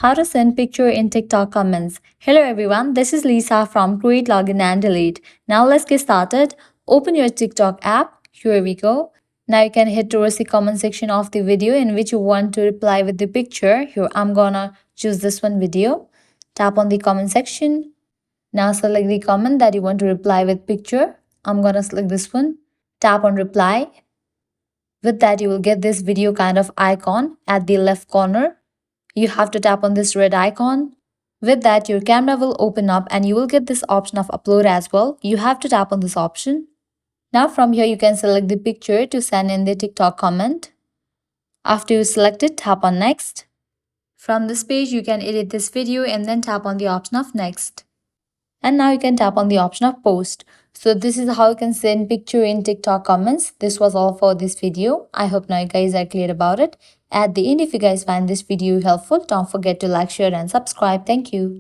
How to send picture in TikTok comments. Hello everyone, this is Lisa from Create, Login and Delete. Now let's get started. Open your TikTok app. Here we go. Now you can head towards the comment section of the video in which you want to reply with the picture. Here I'm gonna choose this one video. Tap on the comment section. Now select the comment that you want to reply with picture. I'm gonna select this one. Tap on reply. With that you will get this video kind of icon at the left corner. You have to tap on this red icon. With that, your camera will open up and you will get this option of upload as well. You have to tap on this option. Now from here, you can select the picture to send in the TikTok comment. After you select it, tap on next. From this page, you can edit this video and then tap on the option of next. And now you can tap on the option of post. So this is how you can send picture in TikTok comments. This was all for this video. I hope now you guys are clear about it. At the end, if you guys find this video helpful, don't forget to like, share and subscribe. Thank you.